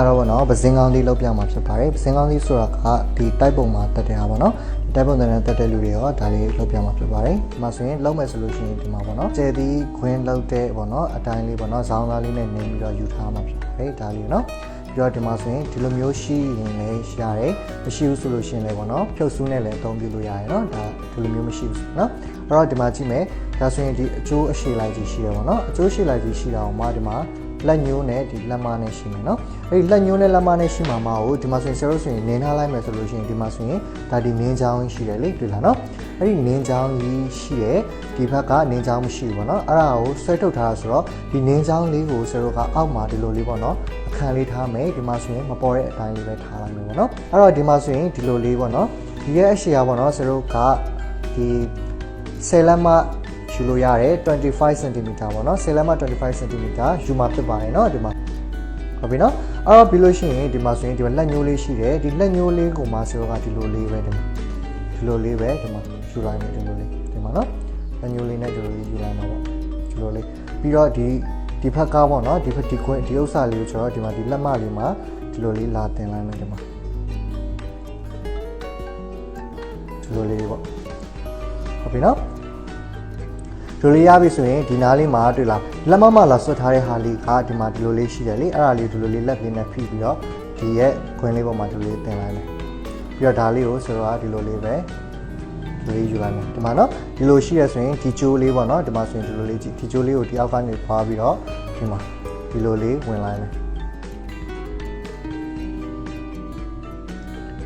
တော့နော်ပစင်ကောင်းလေးလောက်ပြမှာဖြစ်ပါတယ်ပစင်ကောင်းလေးဆိုတာကဒီတိုက်ပုံမှာတက်တဲ့ဟာပေါ့နော်တိုက်ပုံတဲ့တက်တဲ့လူတွေရောဒါလေးလောက်ပြမှာဖြစ်ပါတယ်ဒီမှာဆိုရင်လောက်မယ်ဆိုလို့ရှိရင်ဒီမှာပေါ့နော်ကျဲသီးခွင်းလောက်တဲ့ပေါ့နော်အတိုင်းလေးပေါ့နော်ဇောင်းသားလေးနဲ့နေပြီးတော့ယူထားမှာဖြစ်ပါတယ်ဒါလေးနော်ပြီးတော့ဒီမှာဆိုရင်ဒီလိုမျိုးရှိရင်လည်းရတယ်မရှိဘူးဆိုလို့ရှိရင်လည်းပေါ့နော်ဖြုတ်ဆူးနဲ့လည်းအသုံးပြုလို့ရတယ်နော်ဒါဒီလိုမျိုးမရှိဘူးနော်အဲ့တော့ဒီမှာကြည့်မယ်ဒါဆိုရင်ဒီအကျိုးအရှိလိုက်ကြီးရှိရပါတော့အကျိုးရှိလိုက်ကြီးရှိတာအောင်မှဒီမှာလက်ညှိုးနဲ့ဒီလက်မနဲ့ရှိမယ်နော်အဲ့ဒီလက်ညှိုးနဲ့လက်မနဲ့ရှိမှာမဟုတ်ဒီမှာဆိုရင်ဆရာတို့ဆိုရင်နင်းထားလိုက်မယ်ဆိုလို့ရှိရင်ဒီမှာဆိုရင်ဒါဒီနင်းချောင်းရှိတယ်လေတွေ့လားနော်အဲ့ဒီနင်းချောင်းကြီးရှိရဲ့ဒီဘက်ကနင်းချောင်းမရှိဘူးပေါ့နော်အဲ့ဒါကိုဆွဲထုတ်ထားတာဆိုတော့ဒီနင်းချောင်းလေးကိုဆရာတို့ကအောက်မှာဒီလိုလေးပေါ့နော်အခန်းလေးထားမယ်ဒီမှာဆိုရင်မပေါ်တဲ့အတိုင်းလေးပဲထားလိုက်မယ်ပေါ့နော်အဲ့တော့ဒီမှာဆိုရင်ဒီလိုလေးပေါ့နော်ဒီရဲ့အရှိရာပေါ့နော်ဆရာတို့ကဒီ10လက်မယူလို့ရတယ်25 cm ပေါ့နော်10လက်မ25 cm ယူမှာဖြစ်ပါတယ်เนาะဒီမှာဟုတ်ပြီเนาะအဲ့တော့ပြီးလို့ရှိရင်ဒီမှာဆိုရင်ဒီမှာလက်ညှိုးလေးရှိတယ်ဒီလက်ညှိုးလေးကိုမှဆိုတော့ဒီလိုလေးပဲဒီမှာဒီလိုလေးပဲဒီမှာယူလိုက်မယ်ဒီလိုလေးဒီမှာเนาะလက်ညှိုးလေးနဲ့ဒီလိုလေးယူလိုက်မှာပေါ့ဒီလိုလေးပြီးတော့ဒီဖက်ကပေါ့เนาะဒီဖက်ဒီခွင်းဒီဥစ္စာလေးကိုကျွန်တော်ဒီမှာဒီလက်မလေးမှာဒီလိုလေးလာတင်လိုက်မယ်ဒီမှာဒီလိုလေးပေါ့ဟုတ်ပြီเนาะဒီလိုလေးရပြီဆိုရင်ဒီနားလေးမှာတွေ့လားလက်မမလာဆွတ်ထားတဲ့ဟာလေးကဒီမှာဒီလိုလေးရှိတယ်လေအဲ့ဒါလေးဒီလိုလေးလက်လေးနဲ့ဖိပြီးတော့ဒီရဲ့ခွင်းလေးပေါ်မှာဒီလိုလေးတင်လိုက်မယ်ပြီးတော့ဒါလေးကိုဆိုတော့ဒီလိုလေးပဲဒီလေးယူလိုက်မယ်ဒီမှာနော်ဒီလိုရှိရဆိုရင်ဒီကျိုးလေးပေါ့နော်ဒီမှာဆိုရင်ဒီလိုလေးကြည့်ဒီကျိုးလေးကိုဒီအောက်ကနေဖွာပြီးတော့ဒီမှာဒီလိုလေးဝင်လိုက်မယ်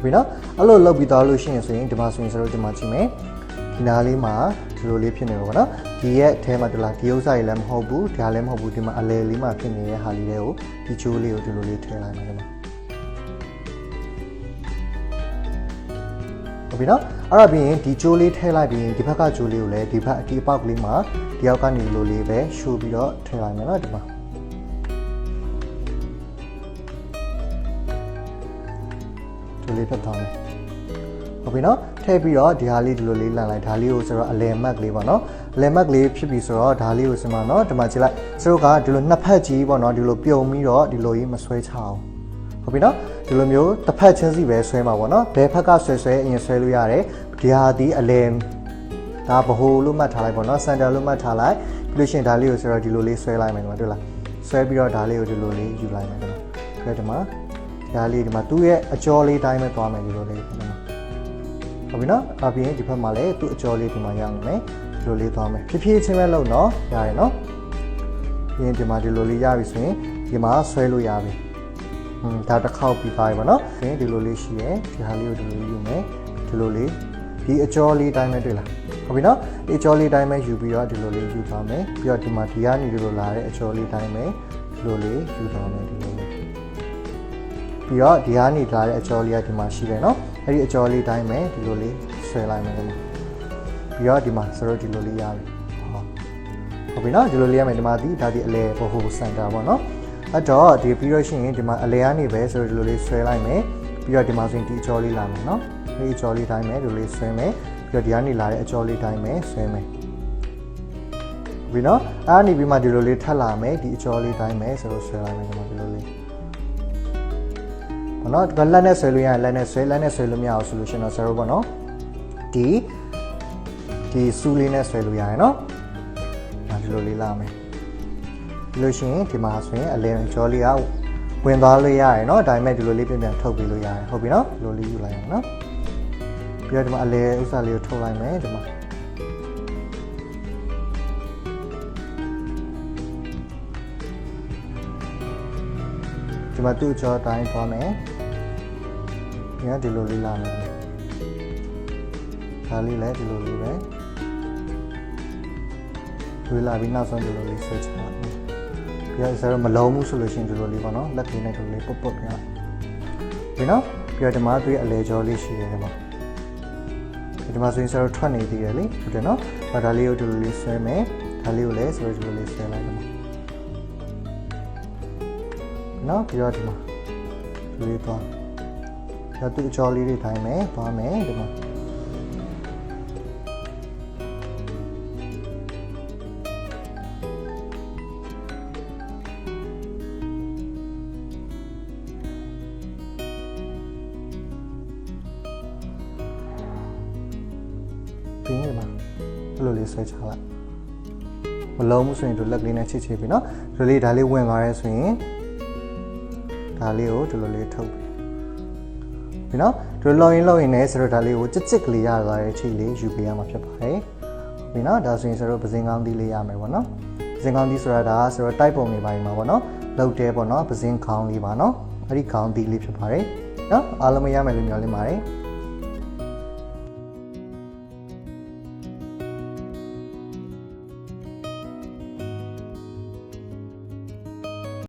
ပြီးတော့အဲ့လိုလုပ်ပြီးသွားလို့ရှိရင်ဆိုရင်ဒီမှာဆိုရင်ဆိုတော့ဒီမှာကြည့်မယ်ဒီနားလေးမှာဒီလိုလေးဖြစ်နေပါဘောနော်ဒီရဲ့အထဲမှာတူလားဒီဥစ္စာကြီးလည်းမဟုတ်ဘူးဒါလည်းမဟုတ်ဘူးဒီမှာအလဲလေးမှာဖြစ်နေတဲ့ဟာလေးတွေကိုဒီချိုးလေးကိုဒီလိုလေးထည့်လိုက်မယ်ဒီမှာဟုတ်ပြီနော်အဲ့ဒါပြီးရင်ဒီချိုးလေးထည့်လိုက်ပြီးရင်ဒီဘက်ကချိုးလေးကိုလည်းဒီဘက်ဒီအပေါက်ကလေးမှာဒီအောက်ကနေလိုလေးပဲရှိုးပြီးတော့ထည့်လိုက်မယ်နော်ဒီမှာဒီလေးဖတ်ထားမယ်ဟုတ်ပြီနော်ထည့်ပြီးတော့ဒီဟာလေးဒီလိုလေးလန်လိုက်ဒါလေးကိုဆိုတော့အလယ်မတ်လေးပေါ့နော်အလယ်မတ်လေးဖြစ်ပြီဆိုတော့ဒါလေးကိုစမှာနော်ဒီမှာကြည့်လိုက်ဆိုတော့ကဒီလိုနှစ်ဖက်ကြီးပေါ့နော်ဒီလိုပြုံပြီးတော့ဒီလိုကြီးမဆွဲချအောင်ဟုတ်ပြီနော်ဒီလိုမျိုးတစ်ဖက်ချင်းစီပဲဆွဲမှာပေါ့နော်ဘယ်ဖက်ကဆွဲအရင်ဆွဲလို့ရတယ်ဒီဟာဒီအလယ်ဒါဗဟိုလို့မှတ်ထားလိုက်ပေါ့နော်စင်တာလို့မှတ်ထားလိုက်ပြီးလို့ရှိရင်ဒါလေးကိုဆိုတော့ဒီလိုလေးဆွဲလိုက်မယ်ဒီမှာတွေ့လားဆွဲပြီးတော့ဒါလေးကိုဒီလိုလေးယူလိုက်မယ်ဒီမှာဒါလေးဒီမှာသူ့ရဲ့အကျော်လေးတိုင်းပဲသွားမယ်ဒီလိုလေးဒီမှာဟုတ်ပြီနော်အပြင်ဒီဘက်မှာလည်းသူ့အကျော်လေးဒီမှာရအောင်မယ်ဒီလိုလေးသွားမယ်ဖြည်းဖြည်းချင်းပဲလုပ်နော်ရတယ်နော်ပြီးရင်ဒီမှာဒီလိုလေးရပြီဆိုရင်ဒီမှာဆွဲလို့ရပြီဒါတစ်ခေါက်ပြီးသွားပြီပေါ့နော်ပြီးရင်ဒီလိုလေးရှိရယ်ဒီဟာလေးကိုဒီလိုယူမယ်ဒီလိုလေးဒီအကျော်လေးတိုင်းပဲတွေ့လားဟုတ်ပြီနော်ဒီအကျော်လေးတိုင်းပဲယူပြီးတော့ဒီလိုလေးယူသွားမယ်ပြီးတော့ဒီမှာဒီကနေဒီလိုလာတဲ့အကျော်လေးတိုင်းပဲဒီလိုလေးယူသွားမယ်ဒီလိုလေးပြီးတော့ဒီကနေလာတဲ့အကျော်လေးကဒီမှာရှိတယ်နော်အဲ့ဒီအကျော်လေးတိုင်းပဲဒီလိုလေးဆွဲလိုက်မယ်ဒီမှာပြီးတော့ဒီမှာဆိုတော့ဒီလိုလေးရပြီဟုတ်ပြီနော်ဒီလိုလေးရမယ်ဒီမှာဒါဒီအလဲဟိုစင်တာပေါ့နော်အဲ့တော့ဒီပြီးတော့ရှိရင်ဒီမှာအလဲကနေပဲဆိုတော့ဒီလိုလေးဆွဲလိုက်မယ်ပြီးတော့ဒီမှာဆိုရင်ဒီအကျော်လေးလာမယ်နော်ဒီအကျော်လေးတိုင်းပဲဒီလိုလေးဆွဲမယ်ပြီးတော့ဒီကနေလာတဲ့အကျော်လေးတိုင်းပဲဆွဲမယ်ပြီးတော့အားနေပြီးမှဒီလိုလေးထပ်လာမယ်ဒီအကျော်လေးတိုင်းပဲဆိုတော့ဆွဲလိုက်မယ်ဒီမှာဒီလိုလေးဘာလို့ဒီလက်နဲ့ဆွဲလို့ရရင်လက်နဲ့ဆွဲလို့မရအောင်ဆိုလို့ရှင်တော့ဆရာတို့ပေါ့နော်ဒီစူးလေးနဲ့ဆွဲလို့ရရင်နော်ဒီလိုလေးလာမယ်ဒီလိုရှင်ဒီမှာဆိုရင်အလဲကြောလေးကဝင်သွားလို့ရတယ်နော်ဒါပေမဲ့ဒီလိုလေးပြန်ထုတ်ပြီးလို့ရတယ်ဟုတ်ပြီနော်ဒီလိုလေးယူလိုက်အောင်နော်ပြီးတော့ဒီမှာအလဲဥစ္စာလေးကိုထုတ်လိုက်မယ်ဒီမှာဒီမှာသူ့ကြောတိုင်းသွားမယ်ညဒီလိုလေးလာမယ်ဒါလေးလည်းဒီလိုလေးပဲတွေ့လာပြီးနောက်ဆုံးဒီလိုလေးဆွဲချပါမယ်ပြီးတော့ဆရာမလုံးဘူးဆိုလို့ရှိရင်ဒီလိုလေးပေါ့နော်လက်လေးနဲ့ဒီလိုလေးပုတ်ပုတ်ပြပြီးနော်ပြီးတော့ဒီမှာတွေ့အလဲကြောလေးရှိတယ်ဒီမှာဆိုရင်ဆရာထွက်နေသေးတယ်လေဟုတ်တယ်နော်ဒါလေးကိုဒီလိုလေးဆွဲမယ်ဒါလေးကိုလည်းဆိုတော့ဒီလိုလေးဆွဲလိုက်တယ်နော်ပြီးတော့ဒီမှာဒီလေးသွားဒါသူ့အကျော်လေးတွေတိုင်းမယ်သွားမယ်ဒီမှာ လိုလေးဆွဲချလိုက်မလုံးဘူးဆိုရင်ဒီလက်ကလေးနဲ့ချိပြီเนาะဒီလိုလေးဒါလေးဝင်သွားရဲဆိုရင်ဒါလေးကိုဒီလိုလေးထုတ်ပြီเนาะဒီလိုလောက်ရင်လည်းဆိုတော့ဒါလေးကိုကြစ်ကလေးရသွားတဲ့အချိန်လေးယူပေးရမှာဖြစ်ပါတယ်ပြီเนาะဒါဆိုရင်ဆိုတော့ပစင်ကောင်းသီးလေးရမယ်ပေါ့เนาะပစင်ကောင်းသီးဆိုတာဒါဆိုတော့တိုက်ပုံနေပါမှာပေါ့เนาะလောက်တဲပေါ့เนาะပစင်ခေါင်းလေးပါเนาะအဲ့ဒီခေါင်းသီးလေးဖြစ်ပါတယ်เนาะအားလုံးမရမယ်လို့မျှော်လင့်ပါတယ်